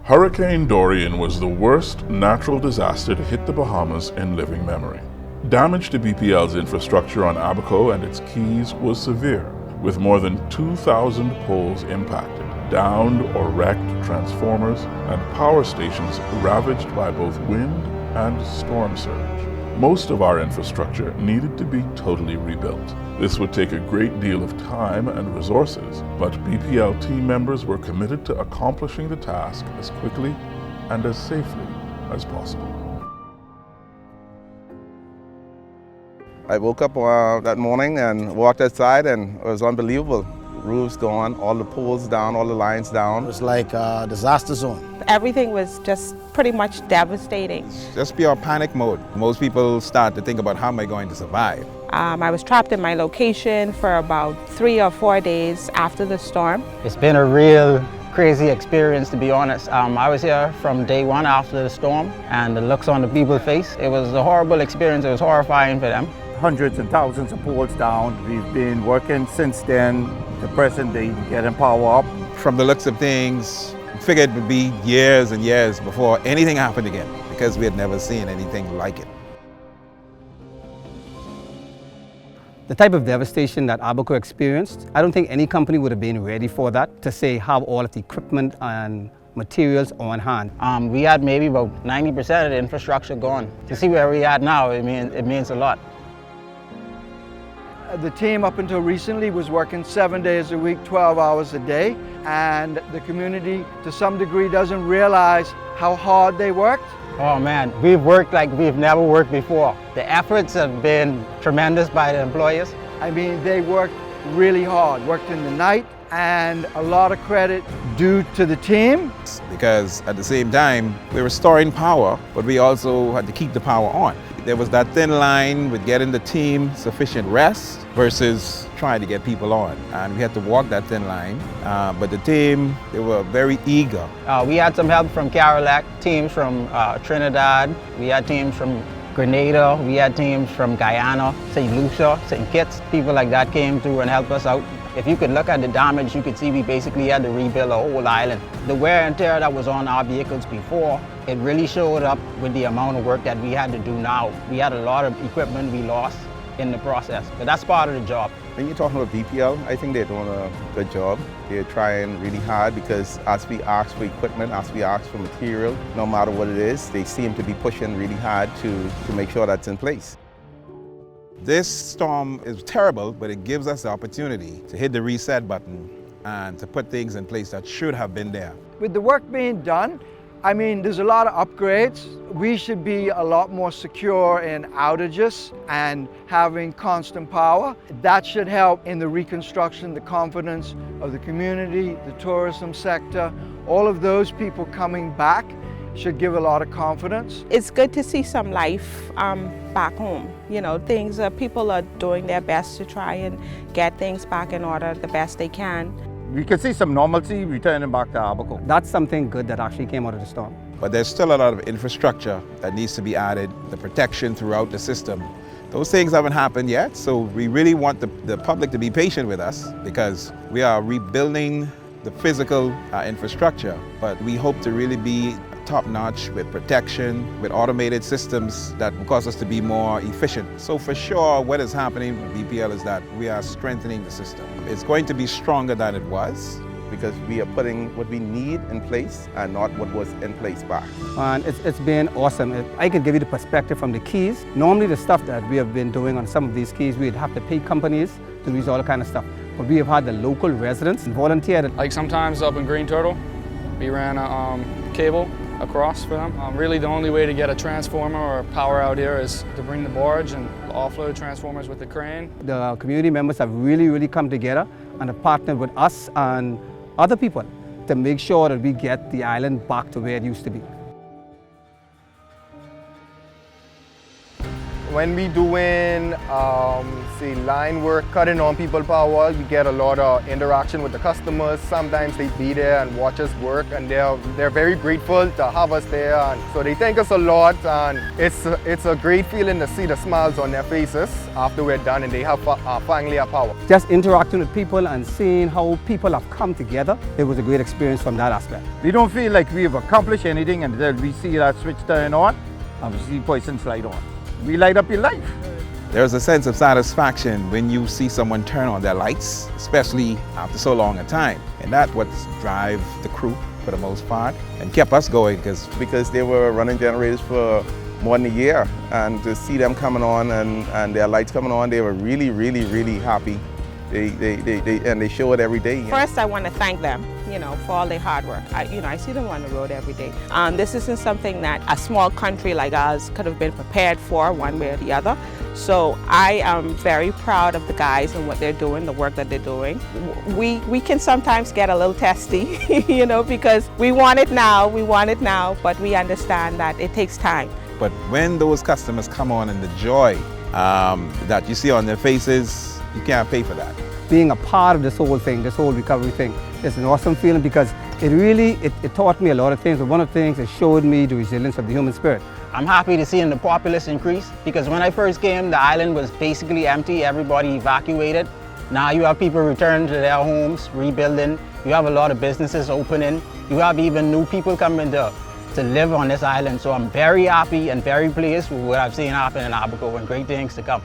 Hurricane Dorian was the worst natural disaster to hit the Bahamas in living memory. Damage to BPL's infrastructure on Abaco and its keys was severe, with more than 2,000 poles impacted, downed or wrecked transformers, and power stations ravaged by both wind and storm surge. Most of our infrastructure needed to be totally rebuilt. This would take a great deal of time and resources, but BPL team members were committed to accomplishing the task as quickly and as safely as possible. I woke up that morning and walked outside, and it was unbelievable. Roofs gone, all the poles down, all the lines down. It was like a disaster zone. Everything was just pretty much devastating. Just pure panic mode. Most people start to think about how am I going to survive. I was trapped in my location for about 3 or 4 days after the storm. It's been a real crazy experience, to be honest. I was here from day one after the storm, and the looks on the people's face, it was a horrible experience. It was horrifying for them. Hundreds and thousands of poles down. We've been working since then, the present day, getting power up. From the looks of things, I figured it would be years and years before anything happened again, because we had never seen anything like it. The type of devastation that Abaco experienced, I don't think any company would have been ready for that, to say have all of the equipment and materials on hand. We had maybe about 90% of the infrastructure gone. To see where we are now, it means a lot. The team up until recently was working 7 days a week, 12 hours a day, and the community to some degree doesn't realize how hard they worked. Oh man, we've worked like we've never worked before. The efforts have been tremendous by the employees. I mean, they worked really hard, worked in the night, and a lot of credit due to the team. Because at the same time, we were restoring power, but we also had to keep the power on. There was that thin line with getting the team sufficient rest versus trying to get people on. And we had to walk that thin line. But the team, they were very eager. We had some help from Carilac, teams from Trinidad. We had teams from Grenada. We had teams from Guyana, St. Lucia, St. Kitts. People like that came through and helped us out. If you could look at the damage, you could see we basically had to rebuild a whole island. The wear and tear that was on our vehicles before, it really showed up with the amount of work that we had to do now. We had a lot of equipment we lost in the process, but that's part of the job. When you're talking about BPL, I think they're doing a good job. They're trying really hard because as we ask for equipment, as we ask for material, no matter what it is, they seem to be pushing really hard to make sure that's in place. This storm is terrible, but it gives us the opportunity to hit the reset button and to put things in place that should have been there. With the work being done, I mean, there's a lot of upgrades. We should be a lot more secure in outages and having constant power. That should help in the reconstruction, the confidence of the community, the tourism sector. All of those people coming back should give a lot of confidence. It's good to see some life back home. You know, people are doing their best to try and get things back in order the best they can. We can see some normalcy returning back to Abaco. That's something good that actually came out of the storm. But there's still a lot of infrastructure that needs to be added, the protection throughout the system. Those things haven't happened yet, so we really want the public to be patient with us because we are rebuilding the physical infrastructure, but we hope to really be top-notch with protection, with automated systems that will cause us to be more efficient. So for sure, what is happening with BPL is that we are strengthening the system. It's going to be stronger than it was. Because we are putting what we need in place and not what was in place back. And it's been awesome. I can give you the perspective from the keys. Normally the stuff that we have been doing on some of these keys, we'd have to pay companies to do all kind of stuff. But we have had the local residents volunteer. Like sometimes up in Green Turtle, we ran a cable across for them. Really the only way to get a transformer or power out here is to bring the barge and offload transformers with the crane. The community members have really come together and have partnered with us and other people to make sure that we get the island back to where it used to be. When we doing, say, line work, cutting on people power, we get a lot of interaction with the customers. Sometimes they be there and watch us work, and they're very grateful to have us there. And so they thank us a lot, and it's a great feeling to see the smiles on their faces after we're done and they have finally a power. Just interacting with people and seeing how people have come together, it was a great experience from that aspect. We don't feel like we've accomplished anything until we see that switch turn on and we see person slide on. We light up your life. There's a sense of satisfaction when you see someone turn on their lights, especially after so long a time. And that's what drives the crew for the most part and kept us going because they were running generators for more than a year, and to see them coming on and their lights coming on, they were really, really, really happy. They show it every day. First, I want to thank them, for all their hard work. I see them on the road every day. This isn't something that a small country like ours could have been prepared for one way or the other. So I am very proud of the guys and what they're doing, the work that they're doing. We can sometimes get a little testy, because we want it now, but we understand that it takes time. But when those customers come on and the joy that you see on their faces, you can't pay for that. Being a part of this whole thing, this whole recovery thing, is an awesome feeling because it taught me a lot of things. But one of the things, it showed me the resilience of the human spirit. I'm happy to see the populace increase because when I first came, the island was basically empty, everybody evacuated. Now you have people returning to their homes, rebuilding. You have a lot of businesses opening. You have even new people coming to live on this island. So I'm very happy and very pleased with what I've seen happen in Abaco and great things to come.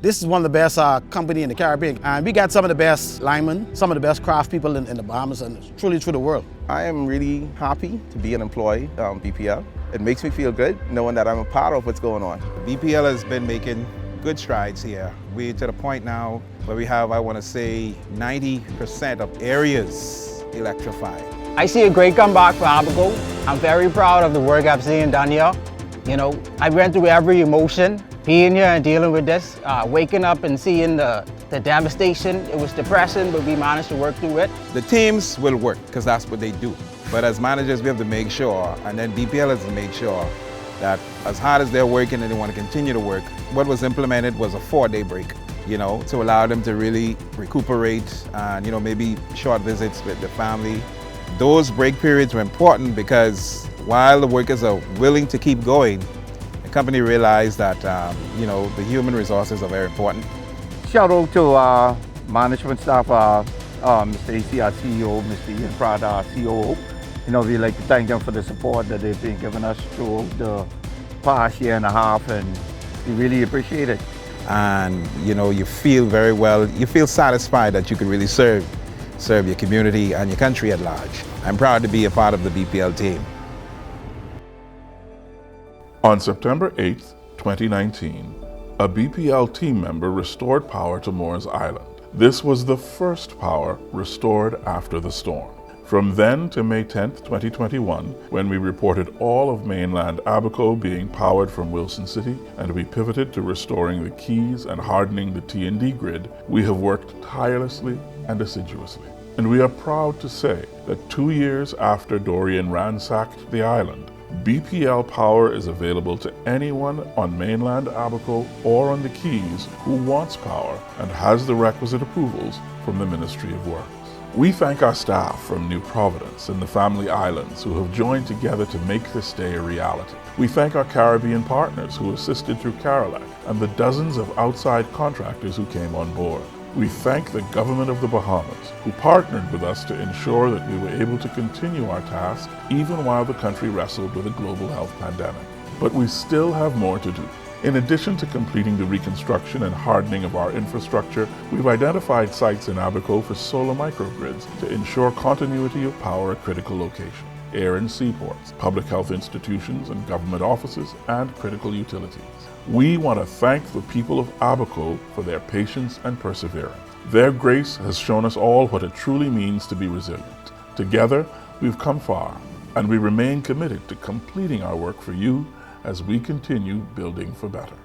This is one of the best company in the Caribbean, and we got some of the best linemen, some of the best craft people in the Bahamas and truly through the world. I am really happy to be an employee of BPL. It makes me feel good knowing that I'm a part of what's going on. BPL has been making good strides here. We're to the point now where we have, I want to say, 90% of areas electrified. I see a great comeback for Abaco. I'm very proud of the work I've seen done here. I went through every emotion, being here and dealing with this, waking up and seeing the devastation. It was depressing, but we managed to work through it. The teams will work because that's what they do. But as managers, we have to make sure, and then BPL has to make sure that as hard as they're working and they want to continue to work, what was implemented was a 4-day break, to allow them to really recuperate and, maybe short visits with the family. Those break periods were important because while the workers are willing to keep going, the company realized that, the human resources are very important. Shout out to our management staff, Mr. AC, our CEO, Mr. Ian Pratt, our COO. We'd like to thank them for the support that they've been giving us through the past year and a half, and we really appreciate it. And, you feel very well, you feel satisfied that you can really serve your community and your country at large. I'm proud to be a part of the BPL team. On September 8, 2019, a BPL team member restored power to Moores Island. This was the first power restored after the storm. From then to May 10, 2021, when we reported all of mainland Abaco being powered from Wilson City, and we pivoted to restoring the Keys and hardening the T&D grid, we have worked tirelessly and assiduously. And we are proud to say that 2 years after Dorian ransacked the island, BPL power is available to anyone on mainland Abaco or on the Keys who wants power and has the requisite approvals from the Ministry of Works. We thank our staff from New Providence and the Family Islands who have joined together to make this day a reality. We thank our Caribbean partners who assisted through Carolac and the dozens of outside contractors who came on board. We thank the government of the Bahamas, who partnered with us to ensure that we were able to continue our task even while the country wrestled with a global health pandemic. But we still have more to do. In addition to completing the reconstruction and hardening of our infrastructure, we've identified sites in Abaco for solar microgrids to ensure continuity of power at critical locations, air and seaports, public health institutions and government offices, and critical utilities. We want to thank the people of Abaco for their patience and perseverance. Their grace has shown us all what it truly means to be resilient. Together, we've come far, and we remain committed to completing our work for you as we continue building for better.